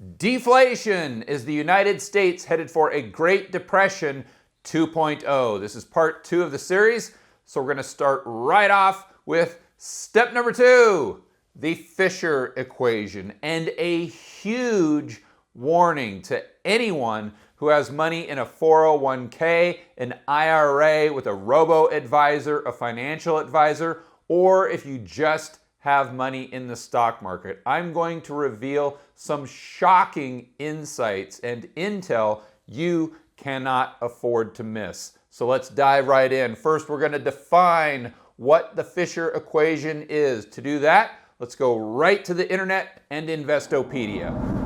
Deflation. Is the United States headed for a Great Depression 2.0? This is part 2 of the series, so we're going to start right off with step number 2, the Fisher equation, and a huge warning to anyone who has money in a 401k, an IRA with a robo-advisor, a financial advisor, or if you just have money in the stock market. I'm going to reveal some shocking insights and intel you cannot afford to miss. So let's dive right in. First, we're going to define what the Fisher equation is. To do that, let's go right to the internet and Investopedia.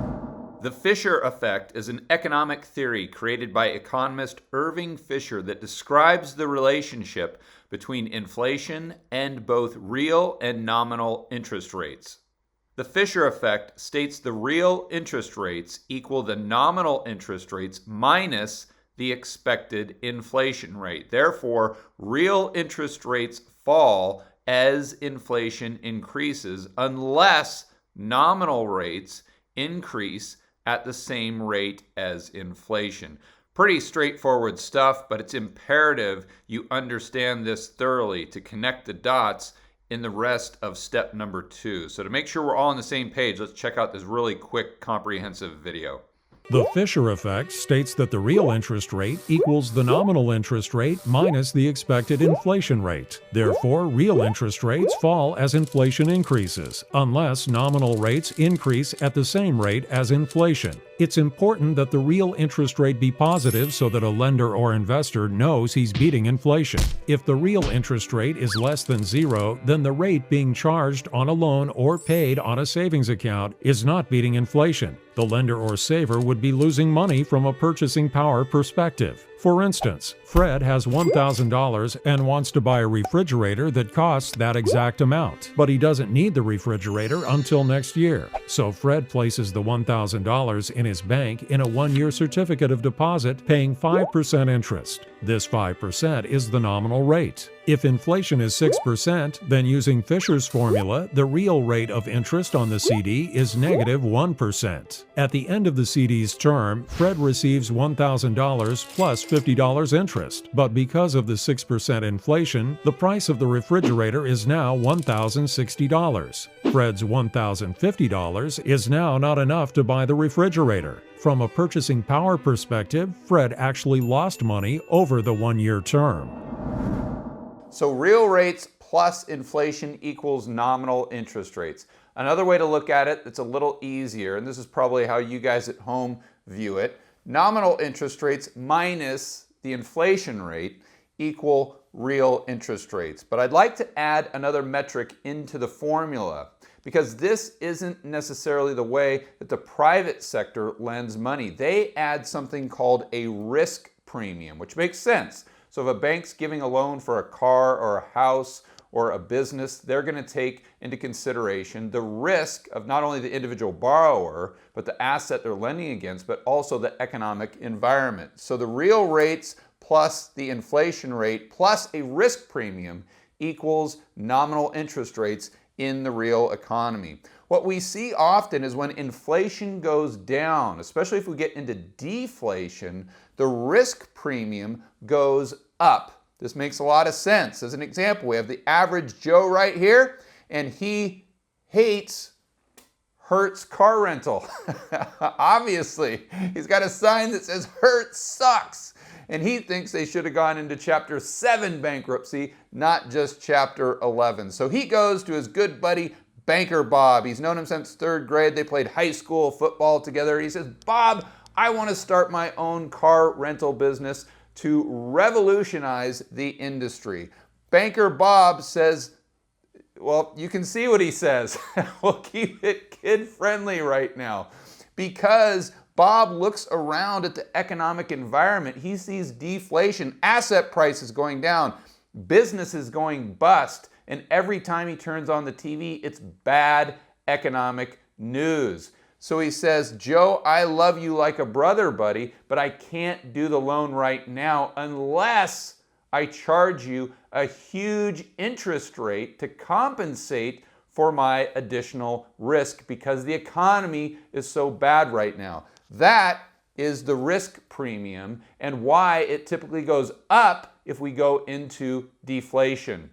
The Fisher effect is an economic theory created by economist Irving Fisher that describes the relationship between inflation and both real and nominal interest rates. The Fisher effect states the real interest rates equal the nominal interest rates minus the expected inflation rate. Therefore, real interest rates fall as inflation increases unless nominal rates increase at the same rate as inflation. Pretty straightforward stuff, but it's imperative you understand this thoroughly to connect the dots in the rest of step number 2. So to make sure we're all on the same page, let's check out this really quick, comprehensive video. The Fisher effect states that the real interest rate equals the nominal interest rate minus the expected inflation rate. Therefore, real interest rates fall as inflation increases, unless nominal rates increase at the same rate as inflation. It's important that the real interest rate be positive so that a lender or investor knows he's beating inflation. If the real interest rate is less than 0, then the rate being charged on a loan or paid on a savings account is not beating inflation. The lender or saver would be losing money from a purchasing power perspective. For instance, Fred has $1,000 and wants to buy a refrigerator that costs that exact amount, but he doesn't need the refrigerator until next year. So Fred places the $1,000 in his bank in a 1-year certificate of deposit paying 5% interest. This 5% is the nominal rate. If inflation is 6%, then using Fisher's formula, the real rate of interest on the CD is negative 1%. At the end of the CD's term, Fred receives $1,000 plus $50 interest, but because of the 6% inflation, the price of the refrigerator is now $1,060. Fred's $1,050 is now not enough to buy the refrigerator. From a purchasing power perspective, Fred actually lost money over the 1-year term. So real rates plus inflation equals nominal interest rates. Another way to look at it that's a little easier, and this is probably how you guys at home view it, nominal interest rates minus the inflation rate equal real interest rates. But I'd like to add another metric into the formula because this isn't necessarily the way that the private sector lends money. They add something called a risk premium, which makes sense. So if a bank's giving a loan for a car or a house or a business, they're going to take into consideration the risk of not only the individual borrower, but the asset they're lending against, but also the economic environment. So the real rates plus the inflation rate plus a risk premium equals nominal interest rates in the real economy. What we see often is when inflation goes down, especially if we get into deflation, the risk premium goes up. This makes a lot of sense. As an example, we have the average Joe right here, and he hates Hertz car rental. Obviously, he's got a sign that says Hertz sucks, and he thinks they should have gone into Chapter 7 bankruptcy, not just Chapter 11. So he goes to his good buddy, Banker Bob. He's known him since 3rd grade. They played high school football together. He says, "Bob, I want to start my own car rental business to revolutionize the industry." Banker Bob says, well, you can see what he says. We'll keep it kid-friendly right now. Because Bob looks around at the economic environment, he sees deflation, asset prices going down, businesses going bust, and every time he turns on the TV, it's bad economic news. So he says, "Joe, I love you like a brother, buddy, but I can't do the loan right now unless I charge you a huge interest rate to compensate for my additional risk because the economy is so bad right now. That is the risk premium and why it typically goes up if we go into deflation.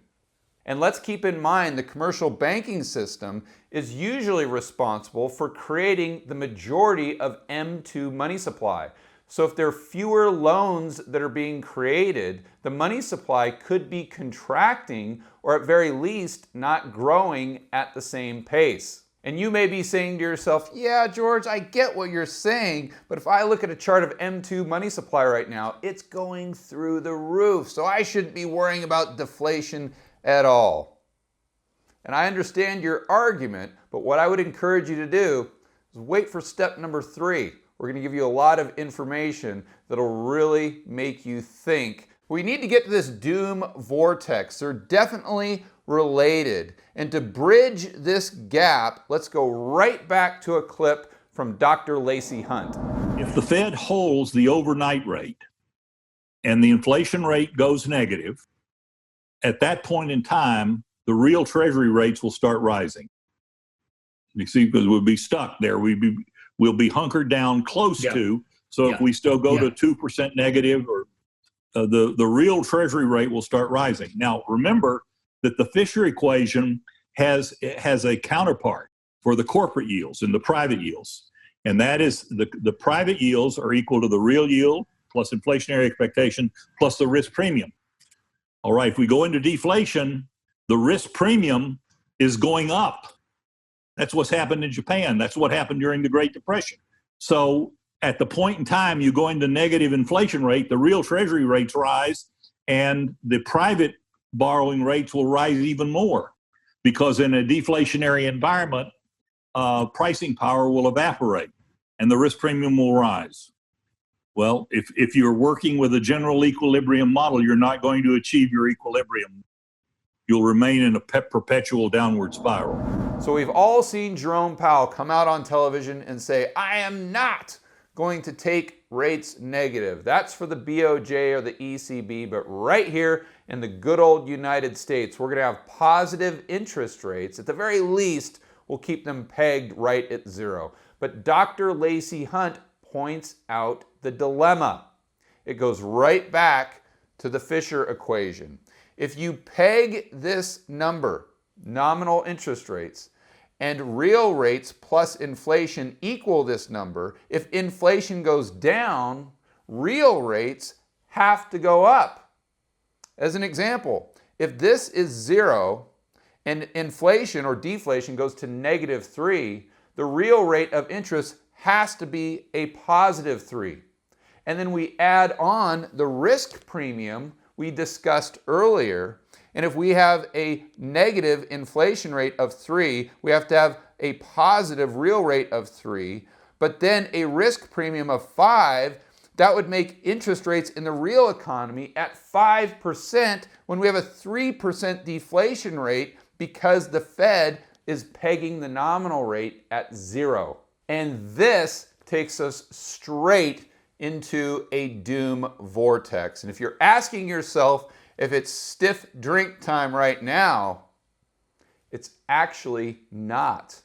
And let's keep in mind the commercial banking system is usually responsible for creating the majority of M2 money supply. So if there are fewer loans that are being created, the money supply could be contracting or at very least not growing at the same pace. And you may be saying to yourself, yeah, George, I get what you're saying, but if I look at a chart of M2 money supply right now, it's going through the roof. So I shouldn't be worrying about deflation at all. And I understand your argument, but what I would encourage you to do is wait for step number 3. We're going to give you a lot of information that'll really make you think. We need to get to this doom vortex. They're definitely related. And to bridge this gap, let's go right back to a clip from Dr. Lacey Hunt. If the Fed holds the overnight rate and the inflation rate goes negative, at that point in time, the real Treasury rates will start rising. You see, because we'll be stuck there. We'll be hunkered down close to. So if we still go to 2% negative, or the real Treasury rate will start rising. Now, remember that the Fisher equation has a counterpart for the corporate yields and the private yields. And that is the private yields are equal to the real yield plus inflationary expectation plus the risk premium. All right, if we go into deflation, the risk premium is going up. That's what's happened in Japan. That's what happened during the Great Depression. So at the point in time you go into negative inflation rate, the real Treasury rates rise and the private borrowing rates will rise even more because in a deflationary environment, pricing power will evaporate and the risk premium will rise. Well, if you're working with a general equilibrium model, you're not going to achieve your equilibrium. You'll remain in a perpetual downward spiral. So we've all seen Jerome Powell come out on television and say, I am not going to take rates negative. That's for the BOJ or the ECB, but right here in the good old United States, we're going to have positive interest rates. At the very least, we'll keep them pegged right at 0. But Dr. Lacey Hunt points out the dilemma. It goes right back to the Fisher equation. If you peg this number, nominal interest rates, and real rates plus inflation equal this number, if inflation goes down, real rates have to go up. As an example, if this is 0 and inflation or deflation goes to -3, the real rate of interest has to be a +3. And then we add on the risk premium we discussed earlier. And if we have a negative inflation rate of 3, we have to have a positive real rate of 3, but then a risk premium of 5. That would make interest rates in the real economy at 5% when we have a 3% deflation rate because the Fed is pegging the nominal rate at 0. And this takes us straight into a doom vortex. And if you're asking yourself if it's stiff drink time right now, it's actually not.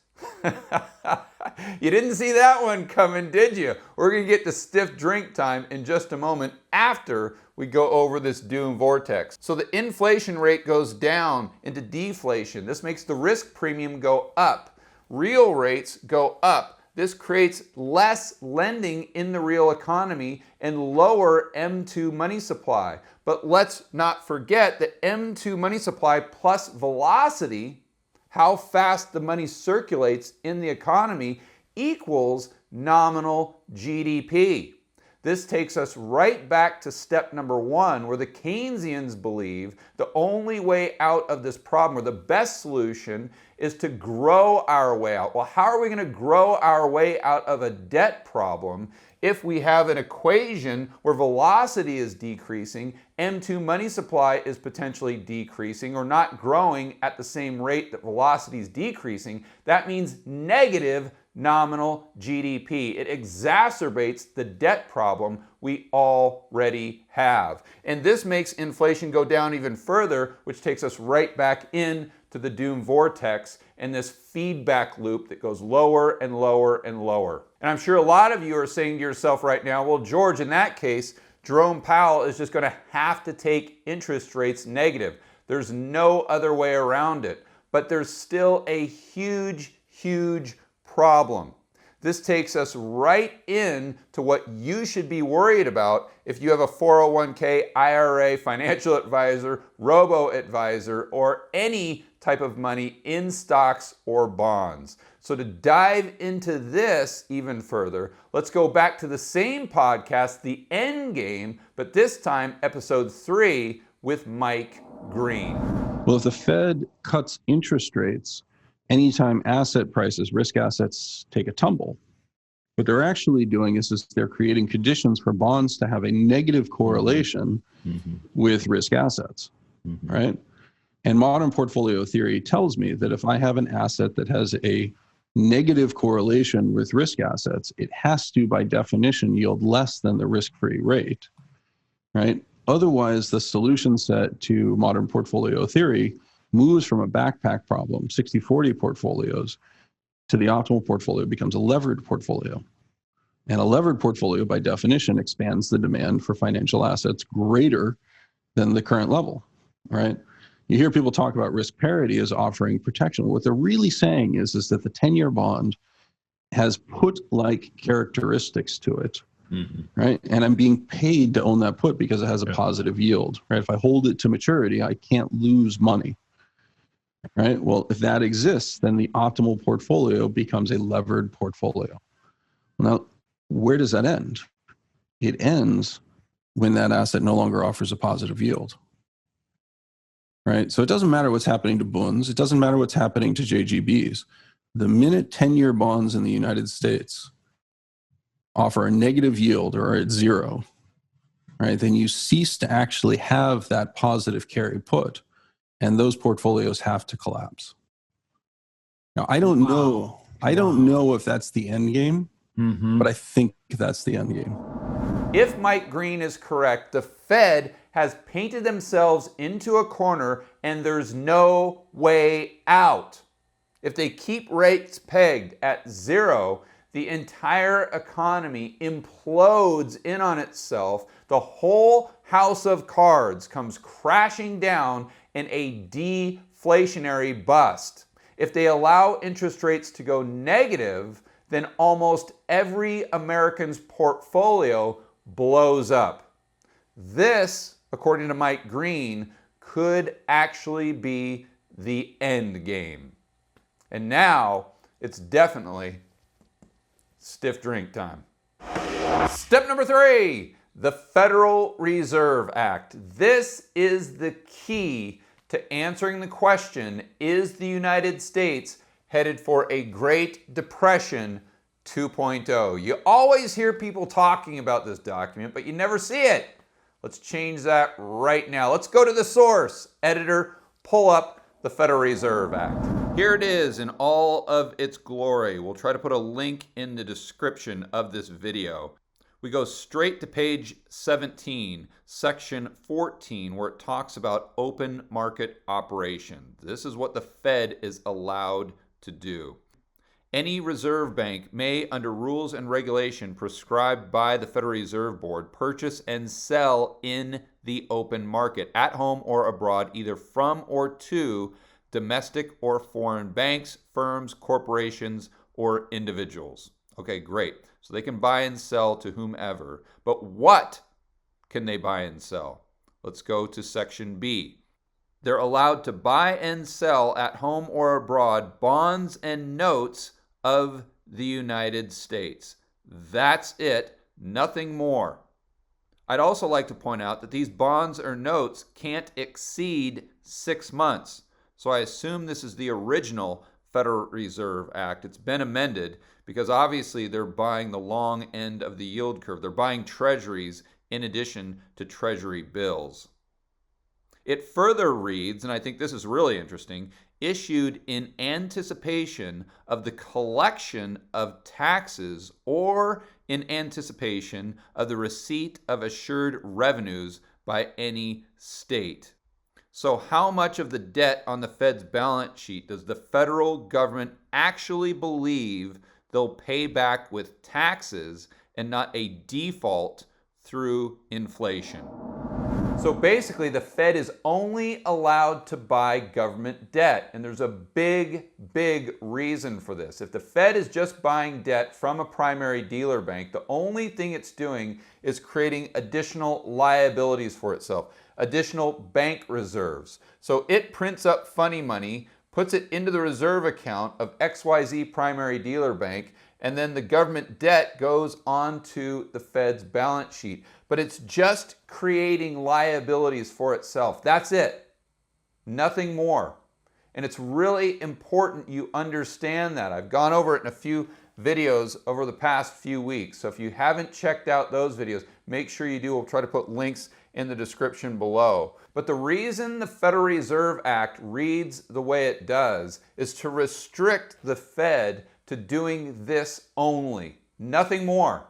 You didn't see that one coming, did you? We're going to get to stiff drink time in just a moment after we go over this doom vortex. So the inflation rate goes down into deflation. This makes the risk premium go up. Real rates go up. This creates less lending in the real economy and lower M2 money supply. But let's not forget that M2 money supply plus velocity, how fast the money circulates in the economy, equals nominal GDP. This takes us right back to step number 1, where the Keynesians believe the only way out of this problem, or the best solution, is to grow our way out. Well, how are we going to grow our way out of a debt problem if we have an equation where velocity is decreasing, M2 money supply is potentially decreasing or not growing at the same rate that velocity is decreasing? That means negative nominal GDP. It exacerbates the debt problem we already have. And this makes inflation go down even further, which takes us right back in to the doom vortex. and this feedback loop that goes lower and lower and lower. And I'm sure a lot of you are saying to yourself right now, well, George, in that case, Jerome Powell is just going to have to take interest rates negative. There's no other way around it. But there's still a huge, huge problem. This takes us right in to what you should be worried about if you have a 401k, IRA, financial advisor, robo-advisor, or any type of money in stocks or bonds. So to dive into this even further, let's go back to the same podcast, The End Game, but this time episode 3 with Mike Green. Well, if the Fed cuts interest rates, anytime asset prices, risk assets take a tumble, what they're actually doing is they're creating conditions for bonds to have a negative correlation with risk assets, right? And modern portfolio theory tells me that if I have an asset that has a negative correlation with risk assets, it has to, by definition, yield less than the risk-free rate, right? Otherwise, the solution set to modern portfolio theory moves from a backpack problem, 60-40 portfolios, to the optimal portfolio becomes a levered portfolio. And a levered portfolio, by definition, expands the demand for financial assets greater than the current level, right? You hear people talk about risk parity as offering protection. What they're really saying is that the 10-year bond has put-like characteristics to it, right? And I'm being paid to own that put because it has a positive yield, right? If I hold it to maturity, I can't lose money, right? Well, if that exists, then the optimal portfolio becomes a levered portfolio. Now, where does that end? It ends when that asset no longer offers a positive yield, right? So it doesn't matter what's happening to bunds. It doesn't matter what's happening to JGBs. The minute 10-year bonds in the United States offer a negative yield or are at zero, right, then you cease to actually have that positive carry put, and those portfolios have to collapse. Now, I don't know if that's the end game, but I think that's the end game. If Mike Green is correct, the Fed has painted themselves into a corner and there's no way out. If they keep rates pegged at zero, the entire economy implodes in on itself. The whole house of cards comes crashing down in a deflationary bust. If they allow interest rates to go negative, then almost every American's portfolio blows up. This, according to Mike Green, could actually be the end game. And now it's definitely stiff drink time. Step number 3, the Federal Reserve Act. This is the key to answering the question, is the United States headed for a Great Depression 2.0? You always hear people talking about this document, but you never see it. Let's change that right now. Let's go to the source. Editor, pull up the Federal Reserve Act. Here it is in all of its glory. We'll try to put a link in the description of this video. We go straight to page 17, section 14, where it talks about open market operation. This is what the Fed is allowed to do. Any reserve bank may, under rules and regulation prescribed by the Federal Reserve Board, purchase and sell in the open market, at home or abroad, either from or to domestic or foreign banks, firms, corporations, or individuals. Okay, great. So they can buy and sell to whomever. But what can they buy and sell? Let's go to section B. They're allowed to buy and sell at home or abroad bonds and notes of the United States. That's it, nothing more. I'd also like to point out that these bonds or notes can't exceed 6 months. So I assume this is the original Federal Reserve Act. It's been amended because obviously they're buying the long end of the yield curve. They're buying treasuries in addition to treasury bills. It further reads, and I think this is really interesting, issued in anticipation of the collection of taxes or in anticipation of the receipt of assured revenues by any state. So how much of the debt on the Fed's balance sheet does the federal government actually believe they'll pay back with taxes and not a default through inflation? So basically, the Fed is only allowed to buy government debt, and there's a big reason for this. If the Fed is just buying debt from a primary dealer bank, the only thing it's doing is creating additional liabilities for itself, additional bank reserves. So it prints up funny money, puts it into the reserve account of XYZ primary dealer bank, and then the government debt goes onto the Fed's balance sheet. But it's just creating liabilities for itself. That's it. Nothing more. And it's really important you understand that. I've gone over it in a few videos over the past few weeks. So if you haven't checked out those videos, make sure you do. We'll try to put links in the description below. But the reason the Federal Reserve Act reads the way it does is to restrict the Fed to doing this only, nothing more.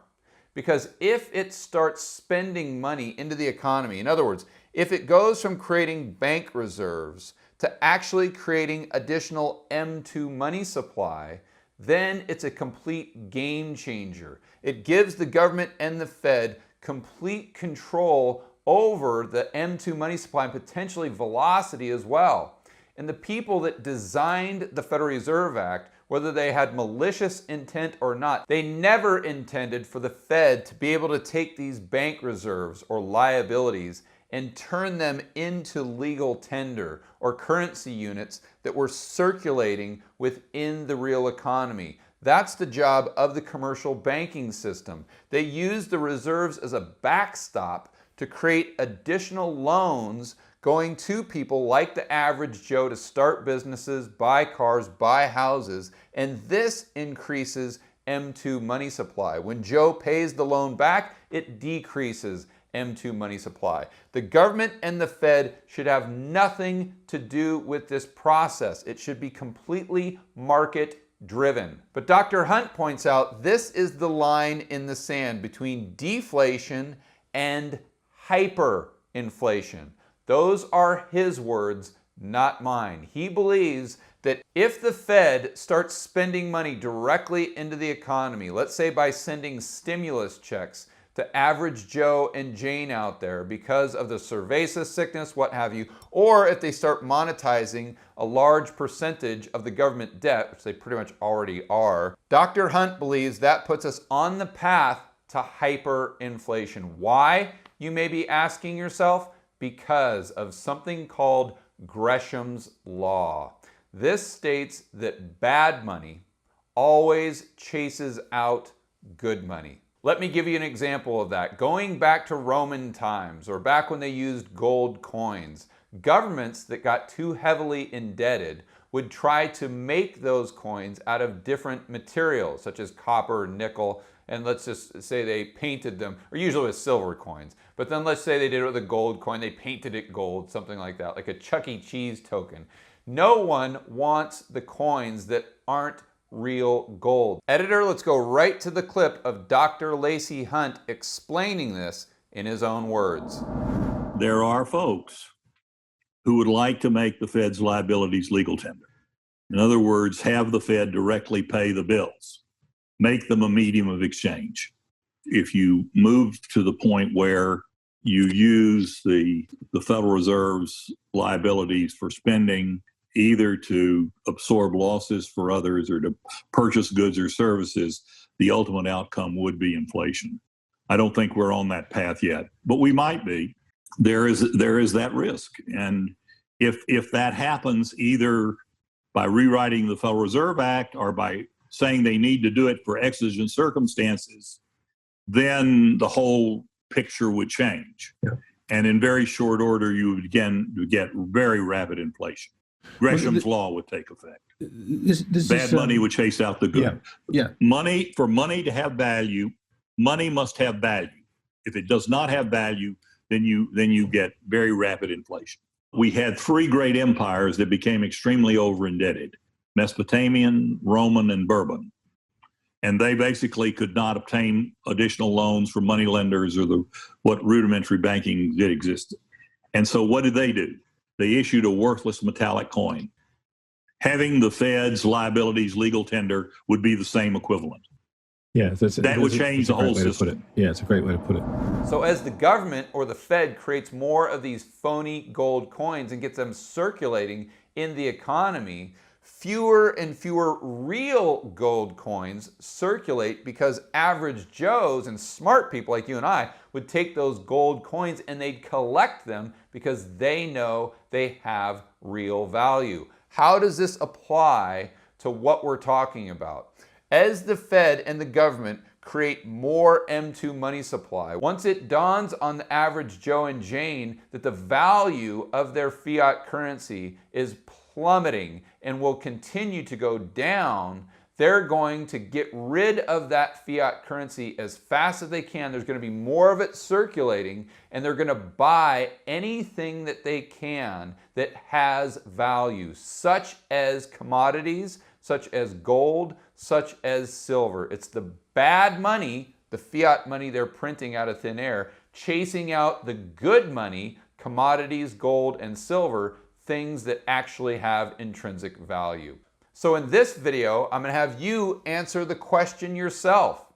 Because if it starts spending money into the economy, in other words, if it goes from creating bank reserves to actually creating additional M2 money supply, then it's a complete game changer. It gives the government and the Fed complete control over the M2 money supply and potentially velocity as well. And the people that designed the Federal Reserve Act, whether they had malicious intent or not, they never intended for the Fed to be able to take these bank reserves or liabilities and turn them into legal tender or currency units that were circulating within the real economy. That's the job of the commercial banking system. They use the reserves as a backstop to create additional loans going to people like the average Joe to start businesses, buy cars, buy houses, and this increases M2 money supply. When Joe pays the loan back, it decreases M2 money supply. The government and the Fed should have nothing to do with this process. It should be completely market driven. But Dr. Hunt points out this is the line in the sand between deflation and hyperinflation. Those are his words, not mine. He believes that if the Fed starts spending money directly into the economy, let's say by sending stimulus checks to average Joe and Jane out there because of the cerveza sickness, what have you, or if they start monetizing a large percentage of the government debt, which they pretty much already are, Dr. Hunt believes that puts us on the path to hyperinflation. Why, you may be asking yourself? Because of something called Gresham's Law. This states that bad money always chases out good money. Let me give you an example of that. Going back to Roman times, or back when they used gold coins, governments that got too heavily indebted would try to make those coins out of different materials, such as copper, nickel, and let's just say they painted them, or usually with silver coins. But then let's say they did it with a gold coin, they painted it gold, something like that, like a Chuck E. Cheese token. No one wants the coins that aren't real gold. Editor, let's go right to the clip of Dr. Lacey Hunt explaining this in his own words. There are folks who would like to make the Fed's liabilities legal tender. In other words, have the Fed directly pay the bills, make them a medium of exchange. If you move to the point where you use the Federal Reserve's liabilities for spending either to absorb losses for others or to purchase goods or services, the ultimate outcome would be inflation. I don't think we're on that path yet, but we might be. There is that risk. And if that happens either by rewriting the Federal Reserve Act or by saying they need to do it for exigent circumstances, then the whole picture would change. Yeah. And in very short order, you would again get very rapid inflation. Gresham's Law would take effect. Bad money would chase out the good. Yeah. Money, for money to have value, money must have value. If it does not have value, then you get very rapid inflation. We had three great empires that became extremely over-indebted: Mesopotamian, Roman, and Bourbon. And they basically could not obtain additional loans from moneylenders or what rudimentary banking did exist. And so what did? they issued a worthless metallic coin. Having the Fed's liabilities legal tender would be the same equivalent. Yeah, that would change the whole system. Yeah, it's a great way to put it. So as the government or the Fed creates more of these phony gold coins and gets them circulating in the economy, fewer and fewer real gold coins circulate because average Joes and smart people like you and I would take those gold coins and they'd collect them because they know they have real value. How does this apply to what we're talking about? As the Fed and the government create more M2 money supply, once it dawns on the average Joe and Jane that the value of their fiat currency is plummeting and will continue to go down, they're going to get rid of that fiat currency as fast as they can. There's going to be more of it circulating, and they're going to buy anything that they can that has value, such as commodities, such as gold, such as silver. It's the bad money, the fiat money they're printing out of thin air, chasing out the good money, commodities, gold, and silver, things that actually have intrinsic value. So in this video, I'm going to have you answer the question yourself.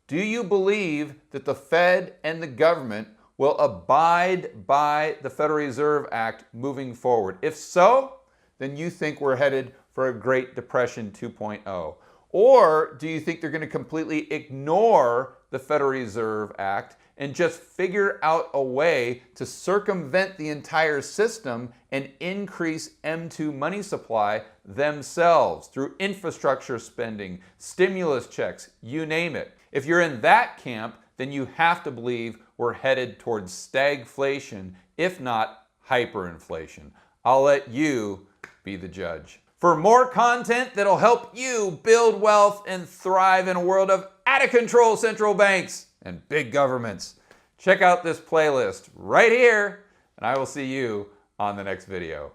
Do you believe that the Fed and the government will abide by the Federal Reserve Act moving forward? If so, then you think we're headed for a Great Depression 2.0. Or do you think they're going to completely ignore the Federal Reserve Act and just figure out a way to circumvent the entire system and increase M2 money supply themselves through infrastructure spending, stimulus checks, you name it? If you're in that camp, then you have to believe we're headed towards stagflation, if not hyperinflation. I'll let you be the judge. For more content that'll help you build wealth and thrive in a world of out-of-control central banks and big governments, check out this playlist right here, and I will see you on the next video.